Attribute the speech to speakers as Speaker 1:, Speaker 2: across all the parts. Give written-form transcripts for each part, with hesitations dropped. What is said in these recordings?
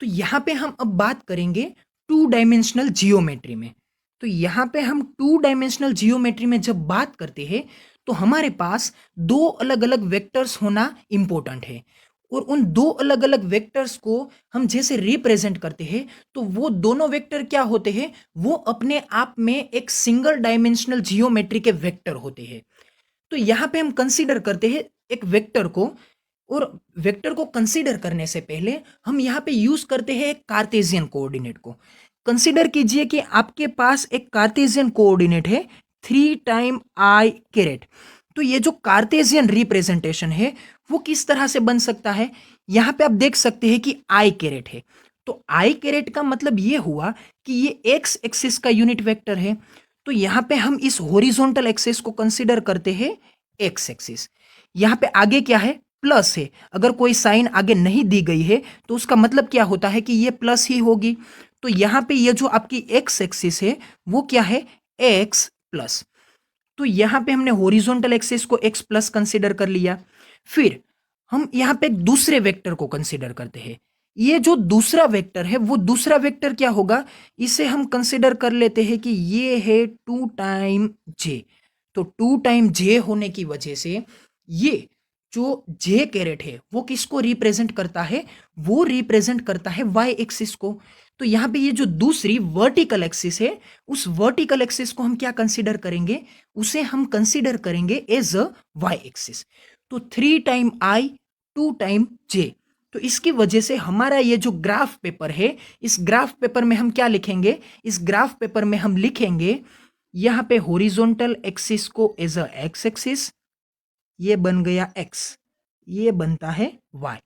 Speaker 1: तो यहाँ पे हम अब बात करेंगे टू डायमेंशनल जियोमेट्री में। तो यहाँ पे हम टू डायमेंशनल जियोमेट्री में जब बात करते हैं तो हमारे पास दो अलग अलग वेक्टर्स होना इंपॉर्टेंट है, और उन दो अलग अलग वेक्टर्स को हम जैसे रिप्रेजेंट करते हैं तो वो दोनों वेक्टर क्या होते हैं, वो अपने आप में एक सिंगल डायमेंशनल जियोमेट्री के वेक्टर होते हैं। तो यहाँ पे हम कंसीडर करते हैं एक वेक्टर को, और वेक्टर को कंसीडर करने से पहले हम यहाँ पे यूज करते हैं एक कार्टेशियन कोऑर्डिनेट को। कंसीडर कीजिए कि आपके पास एक कार्टेशियन कोऑर्डिनेट है 3 टाइम i कैरेट। तो ये जो कार्टेशियन रिप्रेजेंटेशन है वो किस तरह से बन सकता है, यहाँ पे आप देख सकते हैं कि आई कैरेट है। तो आई कैरेट का मतलब ये हुआ कि ये एक्स एक्सिस का यूनिट वेक्टर है। तो यहाँ पे हम इस हॉरिजॉन्टल एक्सिस को कंसीडर करते हैं एक्स एक्सिस। यहाँ पे आगे क्या है, प्लस है। अगर कोई साइन आगे नहीं दी गई है तो उसका मतलब क्या होता है कि ये प्लस ही होगी। तो यहाँ पे ये जो आपकी एक्स एक्सिस है वो क्या है, एक्स प्लस। तो यहाँ पे हमने हॉरिजॉन्टल एक्सिस को एक्स प्लस कंसिडर कर लिया। फिर हम यहाँ पे एक दूसरे वेक्टर को कंसिडर करते हैं। ये जो दूसरा वेक्टर है वो दूसरा वेक्टर क्या होगा, इसे हम कंसिडर कर लेते हैं कि ये है 2 टाइम जे। तो 2 टाइम जे होने की वजह से ये जो जे कैरेट है वो किसको रिप्रेजेंट करता है, वो रिप्रेजेंट करता है वाई एक्सिस को। तो यहाँ पे ये जो दूसरी वर्टिकल एक्सिस है उस वर्टिकल एक्सिस को हम क्या कंसिडर करेंगे, उसे हम कंसिडर करेंगे एज अ वाई एक्सिस। तो 3 टाइम i 2 टाइम j। तो इसकी वजह से हमारा ये जो ग्राफ पेपर है, इस ग्राफ पेपर में हम क्या लिखेंगे, इस ग्राफ पेपर में हम लिखेंगे यहाँ पे हॉरिजॉन्टल एक्सिस को एज अ एक्स एक्सिस, ये बन गया x, ये बनता है y।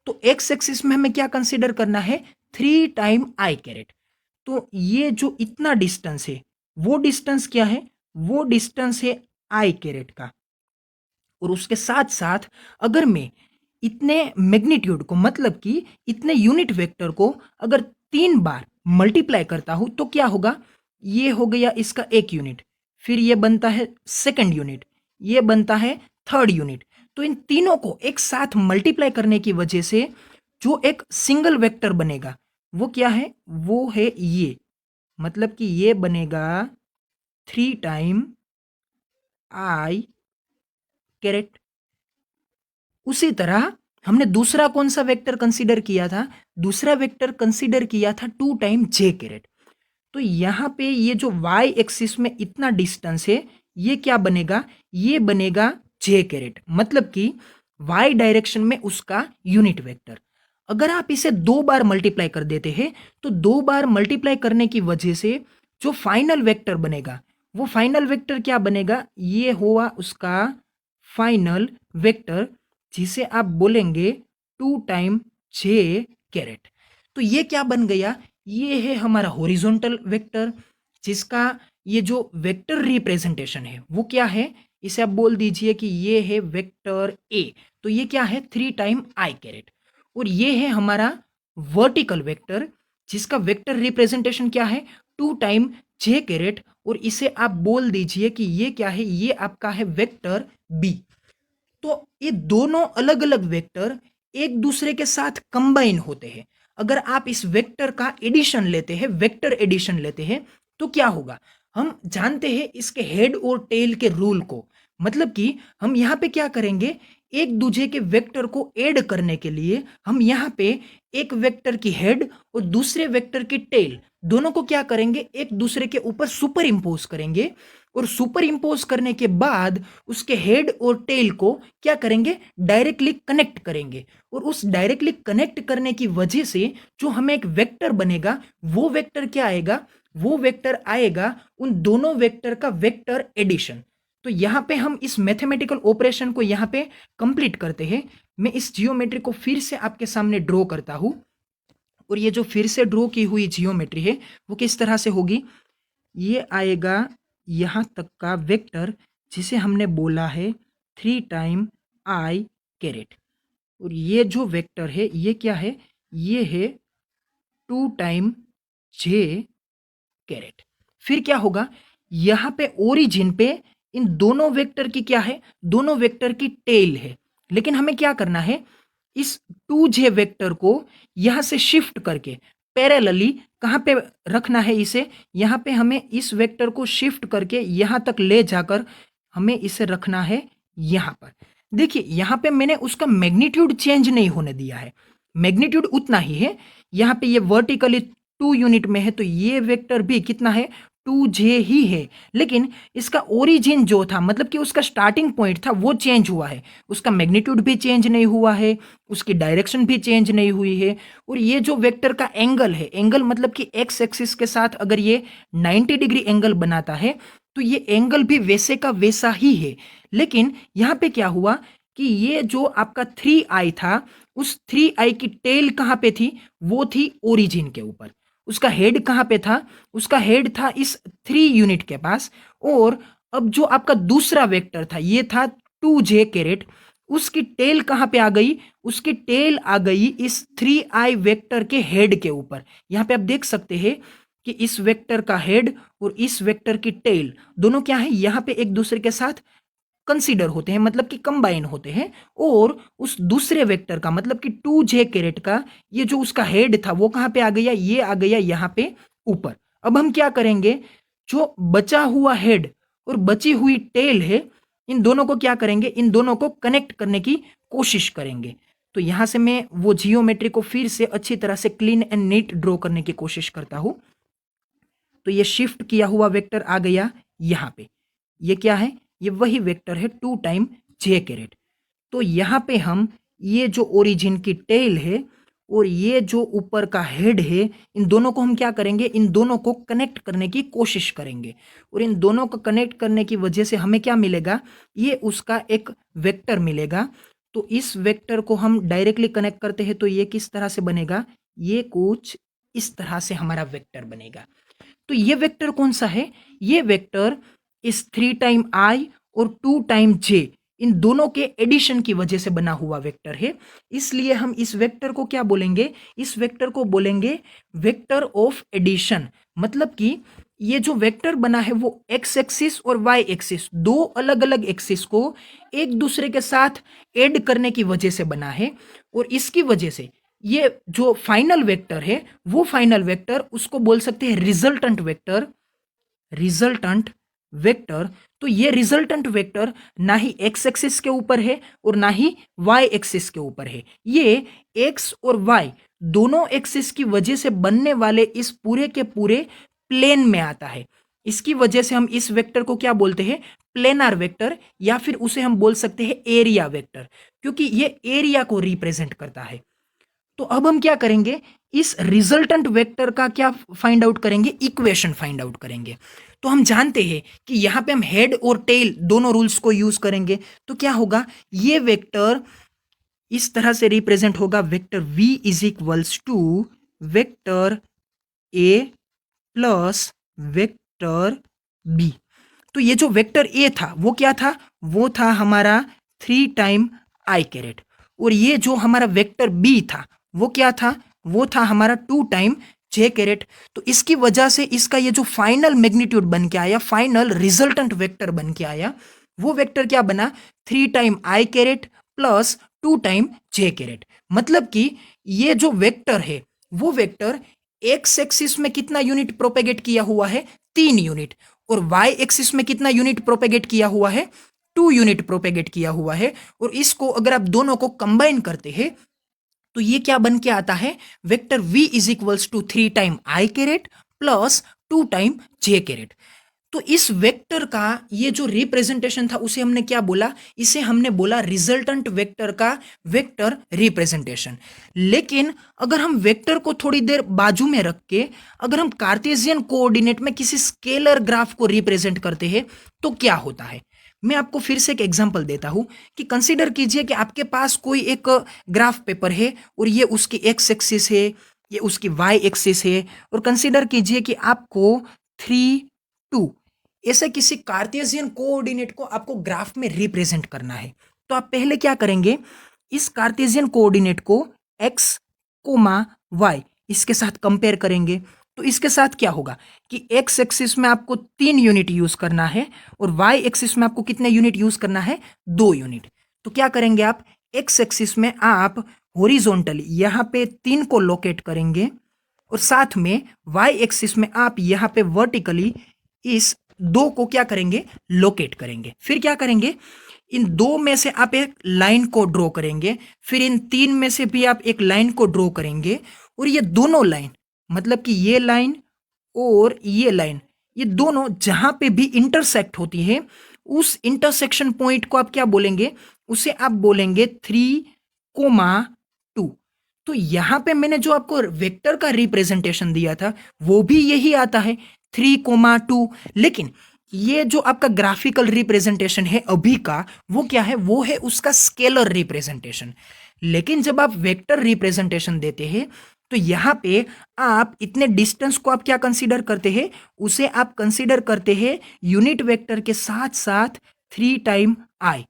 Speaker 1: तो एक्स एक्सिस में हमें क्या कंसिडर करना है, 3 टाइम i कैरेट। तो ये जो इतना डिस्टेंस है वो डिस्टेंस क्या है, वो डिस्टेंस है आई कैरेट का। और उसके साथ साथ अगर मैं इतने मैग्नीट्यूड को, मतलब कि इतने यूनिट वेक्टर को अगर 3 बार मल्टीप्लाई करता हूं तो क्या होगा, ये हो गया इसका एक यूनिट, फिर ये बनता है सेकंड यूनिट, ये बनता है थर्ड यूनिट। तो इन तीनों को एक साथ मल्टीप्लाई करने की वजह से जो एक सिंगल वेक्टर बनेगा वो क्या है, वो है ये, मतलब कि ये बनेगा 3 टाइम i कैरेट। उसी तरह हमने दूसरा कौन सा वेक्टर कंसीडर किया था, दूसरा वेक्टर कंसीडर किया था 2 टाइम j कैरेट। तो यहाँ पे ये जो y एक्सिस में इतना डिस्टेंस है ये क्या बनेगा, ये बनेगा j कैरेट, मतलब कि y डायरेक्शन में उसका यूनिट वेक्टर। अगर आप इसे 2 बार मल्टीप्लाई कर देते हैं तो 2 बार मल्टीप्लाई करने की वजह से जो फाइनल वेक्टर बनेगा वो फाइनल वेक्टर क्या बनेगा, ये हुआ उसका फाइनल वेक्टर, जिसे आप बोलेंगे 2 टाइम j कैरेट। तो ये क्या बन गया, ये है हमारा हॉरिजॉन्टल वेक्टर, जिसका ये जो वेक्टर रिप्रेजेंटेशन है वो क्या है, इसे आप बोल दीजिए कि ये है वेक्टर ए। तो ये क्या है, 3 टाइम i कैरेट। और ये है हमारा वर्टिकल वेक्टर, जिसका वेक्टर रिप्रेजेंटेशन क्या है, 2 टाइम j कैरेट। और इसे आप बोल दीजिए कि ये क्या है, ये आपका है वेक्टर बी। तो ये दोनों अलग अलग वेक्टर एक दूसरे के साथ कंबाइन होते हैं। अगर आप इस वेक्टर का एडिशन लेते हैं, वेक्टर एडिशन लेते हैं, तो क्या होगा, हम जानते हैं इसके हेड और टेल के रूल को। मतलब कि हम यहाँ पे क्या करेंगे, एक दूसरे के वेक्टर को ऐड करने के लिए हम यहाँ पे एक वेक्टर की हेड और दूसरे वेक्टर की टेल दोनों को क्या करेंगे, एक दूसरे के ऊपर सुपर इंपोज करेंगे। और सुपर इंपोज करने के बाद उसके हेड और टेल को क्या करेंगे, डायरेक्टली कनेक्ट करेंगे। और उस डायरेक्टली कनेक्ट करने की वजह से जो हमें एक वेक्टर बनेगा वो वेक्टर क्या आएगा, वो वेक्टर आएगा उन दोनों वेक्टर का वेक्टर एडिशन। तो यहाँ पे हम इस मैथमेटिकल ऑपरेशन को यहाँ पे कंप्लीट करते हैं। मैं इस जियोमेट्री को फिर से आपके सामने ड्रॉ करता हूँ, और ये जो फिर से ड्रॉ की हुई जियोमेट्री है वो किस तरह से होगी, ये आएगा यहाँ तक का वेक्टर जिसे हमने बोला है 3 टाइम i कैरेट। और ये जो वेक्टर है ये क्या है, ये है 2 टाइम j कैरेट। फिर क्या होगा, यहाँ पे ओरिजिन पे इन दोनों वेक्टर की क्या है, दोनों वेक्टर की टेल है। लेकिन हमें क्या करना है, इस 2j वेक्टर को यहाँ से शिफ्ट करके पैरेलली कहाँ पे रखना है इसे, यहाँ पे हमें इस वेक्टर को शिफ्ट करके यहाँ तक ले जाकर हमें इसे रखना है यहाँ पर। देखिए यहाँ पे मैंने उसका मैग्नीट्यूड चेंज नहीं होने दिया है, मैग्नीट्यूड उतना ही है। यहाँ पे ये वर्टिकली 2 यूनिट में है तो ये वेक्टर भी कितना है, 2j ही है, लेकिन इसका ओरिजिन जो था मतलब कि उसका स्टार्टिंग पॉइंट था वो चेंज हुआ है, उसका मैग्नीट्यूड भी चेंज नहीं हुआ है, उसकी डायरेक्शन भी चेंज नहीं हुई है। और ये जो वेक्टर का एंगल है, एंगल मतलब कि एक्स एक्सिस के साथ अगर ये 90 डिग्री एंगल बनाता है तो ये एंगल भी वैसे का वैसा ही है। लेकिन यहाँ पे क्या हुआ कि ये जो आपका 3i था, उस 3i की टेल कहाँ पे थी, वो थी ओरिजिन के ऊपर। उसका हेड कहाँ पे था, उसका हेड था इस 3 यूनिट के पास। और अब जो आपका दूसरा वेक्टर था ये था 2j कैरेट, उसकी टेल कहाँ पे आ गई, उसकी टेल आ गई इस 3i वेक्टर के हेड के ऊपर। यहाँ पे आप देख सकते हैं कि इस वेक्टर का हेड और इस वेक्टर की टेल दोनों क्या है, यहाँ पे एक दूसरे के साथ कंसीडर होते हैं, मतलब कि कंबाइन होते हैं। और उस दूसरे वेक्टर का मतलब कि 2j कैरेट का ये जो उसका हेड था वो कहाँ पे आ गया, ये आ गया यहाँ पे ऊपर। अब हम क्या करेंगे, जो बचा हुआ हेड और बची हुई टेल है इन दोनों को क्या करेंगे, इन दोनों को कनेक्ट करने की कोशिश करेंगे। तो यहां से मैं वो जियोमेट्री को फिर से अच्छी तरह से क्लीन एंड नीट ड्रॉ करने की कोशिश करता हूं। तो ये शिफ्ट किया हुआ वेक्टर आ गया यहाँ पे, ये क्या है, ये वही वेक्टर है 2 टाइम j कैरेट। तो यहाँ पे हम ये जो ओरिजिन की टेल है और ये जो ऊपर का हेड है, इन दोनों को हम क्या करेंगे, इन दोनों को कनेक्ट करने की कोशिश करेंगे। और इन दोनों को कनेक्ट करने की वजह से हमें क्या मिलेगा, ये उसका एक वेक्टर मिलेगा। तो इस वेक्टर को हम डायरेक्टली कनेक्ट करते हैं तो ये किस तरह से बनेगा, ये कुछ इस तरह से हमारा वेक्टर बनेगा। तो ये वेक्टर कौन सा है, ये वेक्टर इस 3 टाइम i और 2 टाइम j इन दोनों के एडिशन की वजह से बना हुआ वेक्टर है। इसलिए हम इस वेक्टर को क्या बोलेंगे, इस वेक्टर को बोलेंगे वेक्टर ऑफ एडिशन। मतलब कि ये जो वेक्टर बना है वो एक्स एक्सिस और वाई एक्सिस, दो अलग अलग एक्सिस को एक दूसरे के साथ ऐड करने की वजह से बना है। और इसकी वजह से ये जो फाइनल वेक्टर है वो फाइनल वेक्टर उसको बोल सकते हैं रिजल्टेंट वेक्टर, रिजल्टेंट वेक्टर। तो ये रिजल्टेंट वेक्टर ना ही एक्स एक्सिस के ऊपर है और ना ही वाई एक्सिस के ऊपर है, ये एक्स और वाई दोनों एक्सिस की वजह से बनने वाले इस पूरे के पूरे प्लेन में आता है। इसकी वजह से हम इस वेक्टर को क्या बोलते हैं, प्लेनार वेक्टर, या फिर उसे हम बोल सकते हैं एरिया वेक्टर, क्योंकि ये एरिया को रिप्रेजेंट करता है। तो अब हम क्या करेंगे, इस रिजल्टेंट वेक्टर का क्या फाइंड आउट करेंगे, इक्वेशन फाइंड आउट करेंगे। तो हम जानते हैं कि यहां पे हम हेड और टेल दोनों रूल्स को यूज करेंगे। तो क्या होगा, ये वेक्टर इस तरह से रिप्रेजेंट होगा, vector v is equals to vector a plus vector b। तो ये जो वेक्टर a था वो क्या था, वो था हमारा 3 टाइम i कैरेट। और ये जो हमारा वेक्टर b था वो क्या था, वो था हमारा 2 टाइम j कैरेट। तो इसकी वजह से इसका ये जो फाइनल मैग्नीट्यूड बन के आया, फाइनल रिजल्टेंट वेक्टर बन के आया, वो वेक्टर क्या बना, 3 time i caret plus 2 time j caret. मतलब कि ये जो वेक्टर है वो वेक्टर एक्स एक्सिस में कितना यूनिट प्रोपेगेट किया हुआ है, 3 यूनिट, और वाई एक्सिस में कितना यूनिट प्रोपेगेट किया हुआ है, 2 यूनिट प्रोपेगेट किया हुआ है। और इसको अगर आप दोनों को कंबाइन करते हैं तो ये क्या बन के आता है, vector v is equals to 3 time i caret plus 2 time j caret. तो इस वेक्टर का ये जो रिप्रेजेंटेशन था उसे हमने क्या बोला, इसे हमने बोला रिजल्टेंट वेक्टर का वेक्टर रिप्रेजेंटेशन। लेकिन अगर हम वेक्टर को थोड़ी देर बाजू में रख के अगर हम कार्टेशियन कोऑर्डिनेट में किसी स्केलर ग्राफ को रिप्रेजेंट करते हैं तो क्या होता है, मैं आपको फिर से एक एग्जांपल देता हूं कि कंसीडर कीजिए कि आपके पास कोई एक ग्राफ पेपर है और ये उसकी एक्स एक्सिस है, ये उसकी वाई एक्सिस है, और कंसीडर कीजिए कि आपको 3 2 ऐसे किसी कार्टेशियन कोऑर्डिनेट को आपको ग्राफ में रिप्रेजेंट करना है। तो आप पहले क्या करेंगे, इस कार्टेशियन कोऑर्डिनेट को x, y इसके साथ कंपेयर करेंगे। तो इसके साथ क्या होगा कि x एक्सिस में आपको 3 यूनिट यूज करना है और y एक्सिस में आपको कितने यूनिट यूज करना है, 2 यूनिट। तो क्या करेंगे आप, x एक्सिस में आप हॉरिजॉन्टली यहाँ पे 3 को लोकेट करेंगे और साथ में वाई एक्सिस में आप यहाँ पे वर्टिकली इस 2 को क्या करेंगे, लोकेट करेंगे। फिर क्या करेंगे, इन 2 में से आप एक लाइन को ड्रॉ करेंगे, फिर इन 3 में से भी आप एक लाइन को ड्रॉ करेंगे और ये दोनों लाइन, मतलब कि ये लाइन और ये लाइन, ये दोनों जहां पे भी इंटरसेक्ट होती है उस इंटरसेक्शन पॉइंट को आप क्या बोलेंगे, उसे आप बोलेंगे 3,2। तो यहां पे मैंने जो आपको वेक्टर का रिप्रेजेंटेशन दिया था वो भी यही आता है 3,2। लेकिन ये जो आपका ग्राफिकल रिप्रेजेंटेशन है अभी का, वो क्या है, वो है उसका स्केलर रिप्रेजेंटेशन। लेकिन जब आप वेक्टर रिप्रेजेंटेशन देते हैं तो यहाँ पे आप इतने डिस्टेंस को आप क्या कंसीडर करते हैं, उसे आप कंसीडर करते हैं यूनिट वेक्टर के साथ साथ 3 टाइम आई।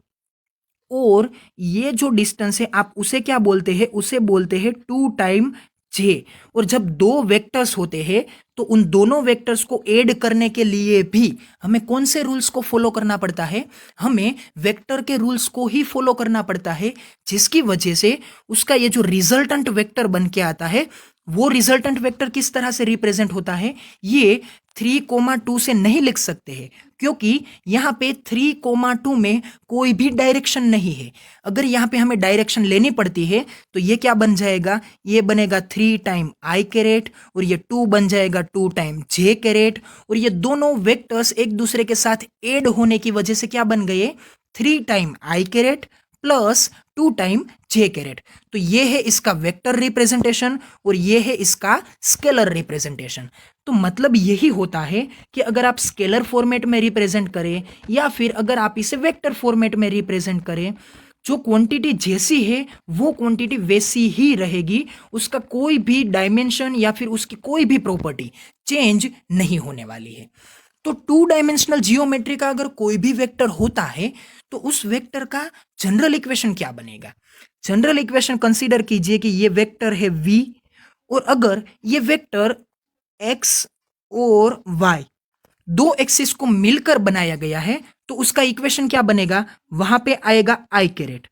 Speaker 1: और ये जो डिस्टेंस है आप उसे क्या बोलते हैं, उसे बोलते हैं 2 टाइम जे। और जब दो वेक्टर्स होते हैं तो उन दोनों वेक्टर्स को ऐड करने के लिए भी हमें कौन से रूल्स को फॉलो करना पड़ता है, हमें वेक्टर के रूल्स को ही फॉलो करना पड़ता है, जिसकी वजह से उसका ये जो रिजल्टेंट वेक्टर बन के आता है, वो रिजल्टेंट वेक्टर किस तरह से रिप्रेजेंट होता है, ये 3,2 से नहीं लिख सकते हैं क्योंकि यहाँ पे 3,2 में कोई भी डायरेक्शन नहीं है। अगर यहाँ पे हमें डायरेक्शन लेनी पड़ती है तो ये क्या बन जाएगा, ये बनेगा 3 टाइम आई कैरेट और ये 2 बन जाएगा 2 टाइम जे कैरेट। और ये दोनों वेक्टर्स एक दूसरे के साथ ऐड होने की वजह से क्या बन गए, 3 time I caret plus 2 time J caret. तो ये है इसका वेक्टर रिप्रेजेंटेशन और ये है इसका स्केलर रिप्रेजेंटेशन। तो मतलब यही होता है कि अगर आप स्केलर फॉर्मेट में रिप्रेजेंट करें या फिर अगर आप इसे वेक्टर फॉर्मेट में रिप्रेजेंट करें, जो क्वांटिटी जैसी है वो क्वांटिटी वैसी ही रहेगी, उसका कोई भी डायमेंशन या फिर उसकी कोई भी प्रॉपर्टी चेंज नहीं होने वाली है। तो 2 डायमेंशनल जियोमेट्री का अगर कोई भी वेक्टर होता है तो उस वेक्टर का जनरल इक्वेशन क्या बनेगा। जनरल इक्वेशन कंसीडर कीजिए कि ये वेक्टर है v और अगर ये वेक्टर x और y दो एक्सिस को मिलकर बनाया गया है तो उसका इक्वेशन क्या बनेगा, वहां पे आएगा आई कैरेट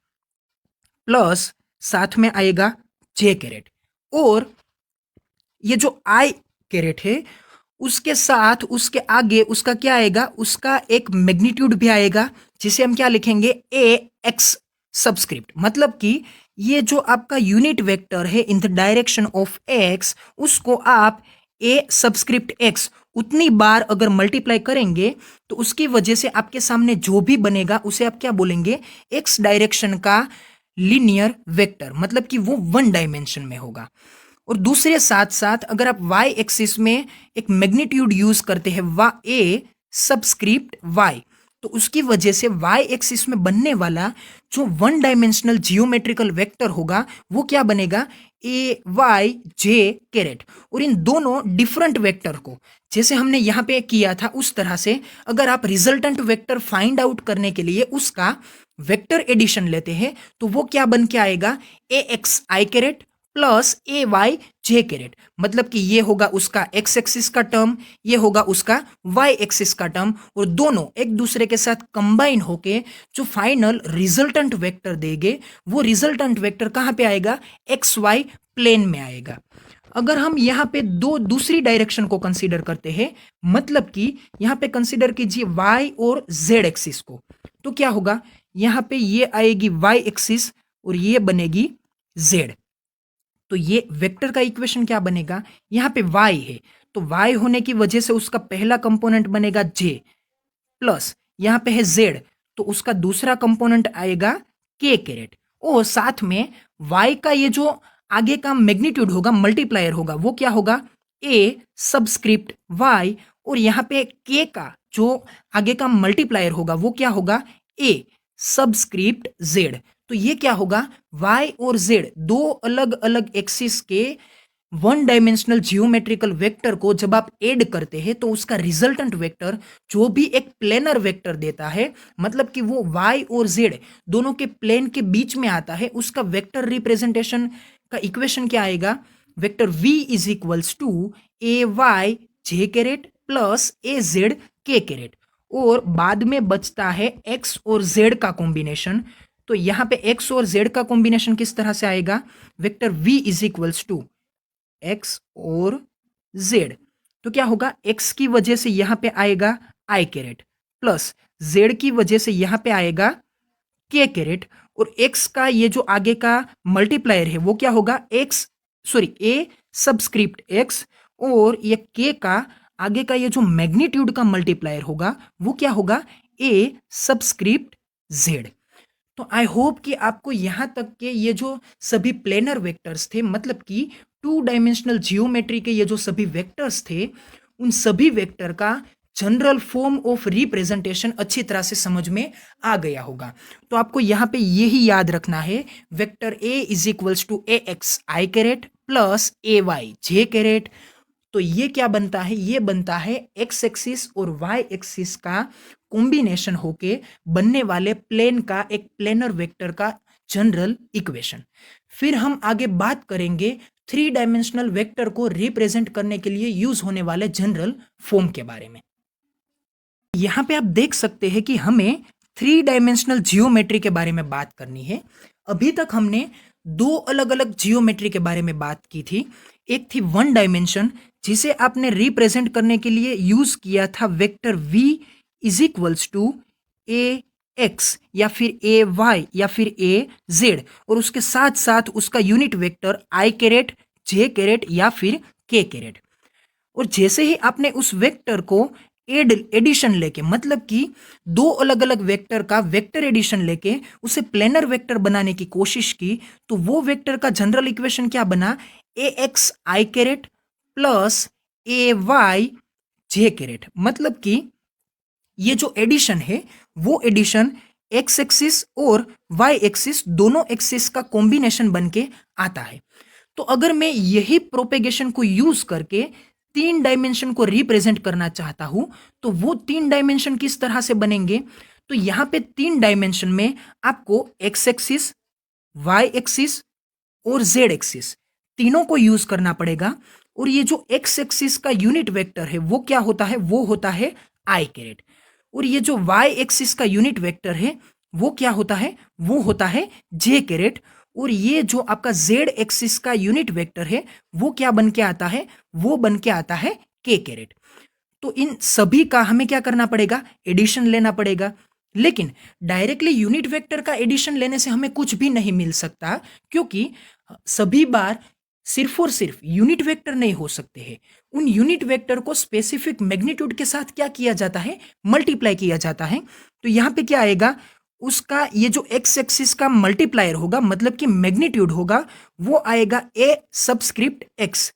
Speaker 1: प्लस साथ में आएगा जे कैरेट। और ये जो आई कैरेट है उसके साथ उसके आगे उसका क्या आएगा, उसका एक मैग्नीट्यूड भी आएगा जिसे हम क्या लिखेंगे, ए एक्स सबस्क्रिप्ट। मतलब कि ये जो आपका यूनिट वेक्टर है in the direction of x, उसको आप ए सबस्क्रिप्ट एक्स उतनी बार अगर मल्टीप्लाई करेंगे तो उसकी वजह से आपके सामने जो भी बनेगा उसे आप क्या बोलेंगे, एक्स डायरेक्शन का लीनियर वेक्टर, मतलब कि वो 1 डायमेंशन में होगा। और दूसरे साथ साथ अगर आप y एक्सिस में एक मैग्नीट्यूड यूज करते हैं वा ए सबस्क्रिप्ट y, तो उसकी वजह से y एक्सिस में बनने वाला जो 1 डायमेंशनल जियोमेट्रिकल वेक्टर होगा वो क्या बनेगा, ए वाई जे कैरेट। और इन दोनों डिफरेंट वेक्टर को जैसे हमने यहाँ पे किया था उस तरह से अगर आप रिजल्टेंट वेक्टर फाइंड आउट करने के लिए उसका वेक्टर एडिशन लेते हैं तो वो क्या बन के आएगा, ए X I caret plus A Y J carat. मतलब कि ये होगा उसका एक्स एक्सिस का टर्म, ये होगा उसका वाई एक्सिस का टर्म, और दोनों एक दूसरे के साथ कंबाइन होके जो फाइनल रिजल्टेंट वेक्टर देंगे वो रिजल्टेंट वेक्टर कहाँ पे आएगा, एक्स वाई प्लेन में आएगा। अगर हम यहाँ पे दो दूसरी डायरेक्शन को कंसीडर करते हैं, मतलब कि यहाँ पे कंसीडर कीजिए वाई और जेड एक्सिस को, तो क्या होगा, यहाँ पे ये आएगी वाई एक्सिस और ये बनेगी जेड। तो ये वेक्टर का इक्वेशन क्या बनेगा, यहाँ पे y है तो y होने की वजह से उसका पहला कंपोनेंट बनेगा j प्लस यहाँ पे है z तो उसका दूसरा कंपोनेंट आएगा k कैरेट। और साथ में y का ये जो आगे का मैग्नीट्यूड होगा, मल्टीप्लायर होगा, वो क्या होगा, a सबस्क्रिप्ट y, और यहाँ पे k का जो आगे का मल्टीप्लायर होगा वो क्या होगा, a सबस्क्रिप्ट z। तो ये क्या होगा, y और z दो अलग अलग एक्सिस के 1 डायमेंशनल जियोमेट्रिकल वेक्टर को जब आप ऐड करते हैं तो उसका रिजल्टेंट वेक्टर जो भी एक प्लेनर वेक्टर देता है, मतलब कि वो y और z दोनों के प्लेन के बीच में आता है, उसका वेक्टर रिप्रेजेंटेशन का इक्वेशन क्या आएगा, vector v is equals to A Y J caret plus A Z K caret. और बाद में बचता है x और z का कॉम्बिनेशन, तो यहाँ पे x और z का कॉम्बिनेशन किस तरह से आएगा, vector v is equals to x और z। तो क्या होगा, x की वजह से यहाँ पे आएगा i कैरेट प्लस z की वजह से यहाँ पे आएगा k कैरेट, और x का ये जो आगे का मल्टीप्लायर है वो क्या होगा, a सबस्क्रिप्ट x, और ये k का आगे का ये जो मैग्नीट्यूड का मल्टीप्लायर होगा वो क्या होगा, a सबस्क्रिप्ट z। तो आई होप कि आपको यहां तक के ये जो सभी प्लेनर वेक्टर्स थे, मतलब कि 2 डायमेंशनल जियोमेट्री के ये जो सभी वेक्टर्स थे, उन सभी वेक्टर का जनरल फॉर्म ऑफ रिप्रेजेंटेशन अच्छी तरह से समझ में आ गया होगा। तो आपको यहाँ पे यही याद रखना है, vector a is equals to A X I caret plus A Y J caret. तो ये क्या बनता है, ये बनता है एक्स एक्सिस और वाई एक्सिस का कॉम्बिनेशन होके बनने वाले प्लेन का एक प्लेनर वेक्टर का जनरल इक्वेशन। फिर हम आगे बात करेंगे 3 डायमेंशनल वेक्टर को रिप्रेजेंट करने के लिए यूज होने वाले जनरल फॉर्म के बारे में। यहाँ पे आप देख सकते हैं कि हमें 3 डायमेंशनल जियोमेट्री के बारे में बात करनी है। अभी तक हमने 2 अलग अलग जियोमेट्री के बारे में बात की थी। एक थी 1 डायमेंशन, जिसे आपने रिप्रेजेंट करने के लिए यूज किया था vector v is equals to A X या फिर ए वाई या फिर ए जेड, और उसके साथ साथ उसका यूनिट वेक्टर आई कैरेट जे कैरेट या फिर के कैरेट। और जैसे ही आपने उस वेक्टर को एडिशन लेके, मतलब कि 2 अलग अलग वेक्टर का वेक्टर एडिशन लेके उसे प्लेनर वेक्टर बनाने की कोशिश की, तो वो वेक्टर का जनरल इक्वेशन क्या बना, ए X I caret plus A Y J carat. मतलब कि ये जो एडिशन है वो एडिशन एक्स एक्सिस और वाई एक्सिस दोनों एक्सिस का कॉम्बिनेशन बन के आता है। तो अगर मैं यही प्रोपेगेशन को यूज करके 3 डायमेंशन को रिप्रेजेंट करना चाहता हूं, तो वो 3 डायमेंशन किस तरह से बनेंगे, तो यहां पे 3 डायमेंशन में आपको एक्स एक्सिस, वाई एक्सिस और जेड एक्सिस तीनों को यूज करना पड़ेगा। और ये जो एक्स एक्सिस का यूनिट वेक्टर है वो क्या होता है, वो होता है आई कैरेट, और ये जो वाई एक्सिस का यूनिट वेक्टर है वो क्या होता है, वो होता है जे कैरेट, और ये जो आपका जेड एक्सिस का यूनिट वेक्टर है वो क्या बन के आता है, वो बन के आता है के कैरेट। तो इन सभी का हमें क्या करना पड़ेगा, एडिशन लेना पड़ेगा। लेकिन डायरेक्टली यूनिट वेक्टर का एडिशन लेने से हमें कुछ भी नहीं मिल सकता, क्योंकि सभी बार सिर्फ और सिर्फ यूनिट वेक्टर नहीं हो सकते हैं। उन यूनिट वेक्टर को स्पेसिफिक मैग्नीट्यूड के साथ क्या किया जाता है, मल्टीप्लाई किया जाता है। तो यहां पे क्या आएगा, उसका ये जो एक्स एक्सिस का मल्टीप्लायर होगा, मतलब कि मैग्नीट्यूड होगा, वो आएगा ए सबस्क्रिप्ट एक्स,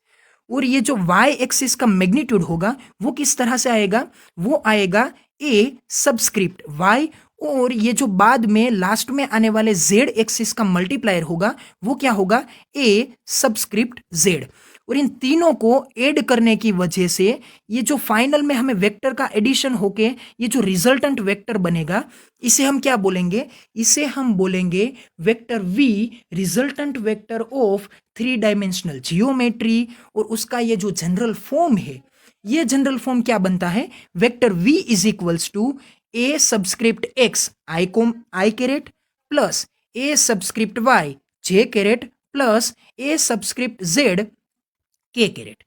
Speaker 1: और ये जो वाई एक्सिस का मैग्नीट्यूड होगा वो किस तरह से आएगा, वो आएगा ए सबस्क्रिप्ट वाई, और ये जो बाद में लास्ट में आने वाले जेड एक्सिस का मल्टीप्लायर होगा वो क्या होगा, ए सबस्क्रिप्ट जेड। और इन तीनों को ऐड करने की वजह से ये जो फाइनल में हमें वेक्टर का एडिशन होके ये जो रिजल्टेंट वेक्टर बनेगा, इसे हम क्या बोलेंगे, इसे हम बोलेंगे vector v, resultant vector of 3 dimensional geometry. और उसका ये जो जनरल फॉर्म है, ये जनरल फॉर्म क्या बनता है, vector v is equals to A subscript X I caret plus A subscript Y J caret plus A subscript Z K caret.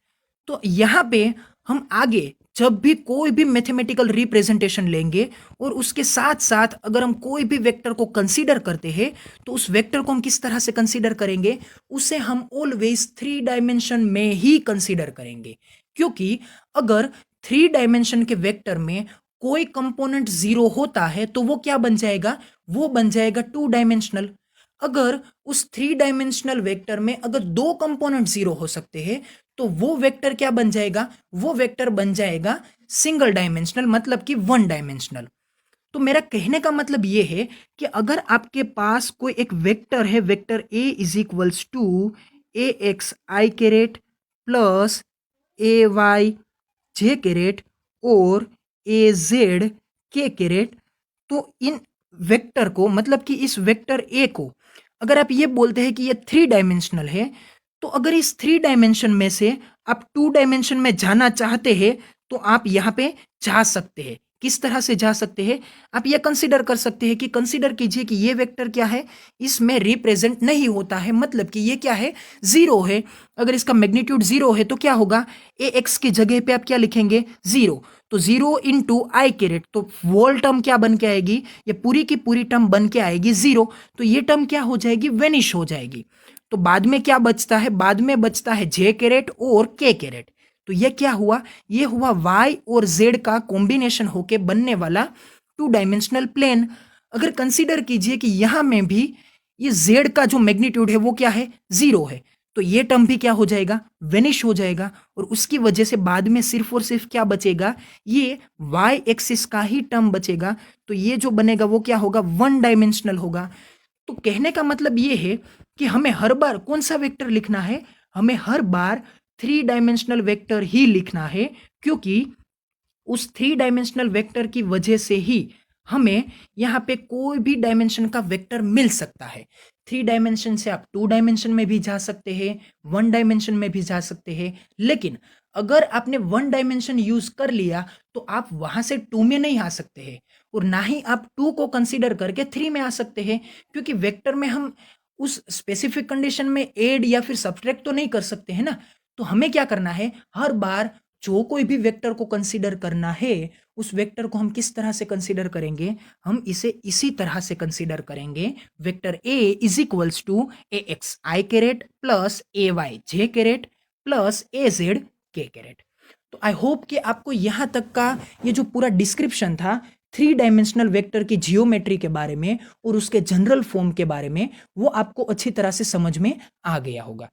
Speaker 1: तो यहां पे हम आगे जब भी कोई भी मैथमेटिकल रिप्रेजेंटेशन लेंगे और उसके साथ साथ अगर हम कोई भी वेक्टर को कंसीडर करते हैं, तो उस वेक्टर को हम किस तरह से कंसीडर करेंगे, उसे हम ऑलवेज 3 डायमेंशन में ही कंसीडर करेंगे। क्योंकि अगर 3 डायमेंशन के वेक्टर में कोई कंपोनेंट 0 होता है तो वो क्या बन जाएगा, वो बन जाएगा 2 डायमेंशनल। अगर उस 3 डायमेंशनल वेक्टर में अगर 2 कंपोनेंट 0 हो सकते हैं तो वो वेक्टर क्या बन जाएगा, वो वेक्टर बन जाएगा सिंगल डायमेंशनल, मतलब कि 1 डायमेंशनल। तो मेरा कहने का मतलब ये है कि अगर आपके पास कोई एक वेक्टर है, vector A is equals to A X I caret plus A Y J caret और ए जेड के कैरेट, तो इन वेक्टर को, मतलब कि इस वेक्टर ए को अगर आप ये बोलते हैं कि ये 3 डायमेंशनल है, तो अगर इस 3 डायमेंशन में से आप 2 डायमेंशन में जाना चाहते हैं तो आप यहाँ पे जा सकते हैं। किस तरह से जा सकते हैं, आप ये कंसीडर कर सकते हैं कि कंसीडर कीजिए कि ये वेक्टर क्या है, इसमें रिप्रेजेंट नहीं होता है, मतलब कि ये क्या है, जीरो है। अगर इसका मैग्नीट्यूड जीरो है तो क्या होगा, ए एक्स की जगह पे आप क्या लिखेंगे, जीरो। तो जीरो इंटू आई कैरेट, तो वोल टर्म क्या बन के आएगी, ये पूरी की पूरी टर्म बन के आएगी जीरो। तो ये टर्म क्या हो जाएगी, वेनिश हो जाएगी। तो बाद में क्या बचता है, बाद में बचता है जे कैरेट और के कैरेट। तो ये क्या हुआ, ये हुआ y और z का कॉम्बिनेशन होके बनने वाला टू डायमेंशनल प्लेन। अगर कंसीडर कीजिए कि यहां में भी ये z का जो मैग्नीट्यूड है वो क्या है, जीरो है, तो ये टर्म भी क्या हो जाएगा, वेनिश हो जाएगा। और उसकी वजह से बाद में सिर्फ और सिर्फ क्या बचेगा, ये y एक्सिस का ही टर्म बचेगा। तो ये जो बनेगा वो क्या होगा, वन डायमेंशनल होगा। तो कहने का मतलब ये है कि हमें हर बार कौन सा वेक्टर लिखना है, हमें हर बार थ्री डायमेंशनल वेक्टर ही लिखना है, क्योंकि उस थ्री डायमेंशनल वेक्टर की वजह से ही हमें यहाँ पे कोई भी डायमेंशन का वेक्टर मिल सकता है। थ्री डायमेंशन से आप टू डायमेंशन में भी जा सकते हैं, वन डायमेंशन में भी जा सकते हैं, लेकिन अगर आपने वन डायमेंशन यूज कर लिया तो आप वहां से टू में नहीं आ सकते हैं, और ना ही आप टू को कंसीडर करके थ्री में आ सकते हैं, क्योंकि वेक्टर में हम उस स्पेसिफिक कंडीशन में ऐड या फिर सब्ट्रैक्ट तो नहीं कर सकते हैं ना। तो हमें क्या करना है, हर बार जो कोई भी वेक्टर को कंसीडर करना है, उस वेक्टर को हम किस तरह से कंसीडर करेंगे, हम इसे इसी तरह से कंसीडर करेंगे। Vector A is equals to A X I caret plus A Y J caret plus A Z K caret. तो आई होप कि आपको यहां तक का ये जो पूरा डिस्क्रिप्शन था थ्री डायमेंशनल वेक्टर की जियोमेट्री के बारे में और उसके जनरल फॉर्म के बारे में, वो आपको अच्छी तरह से समझ में आ गया होगा।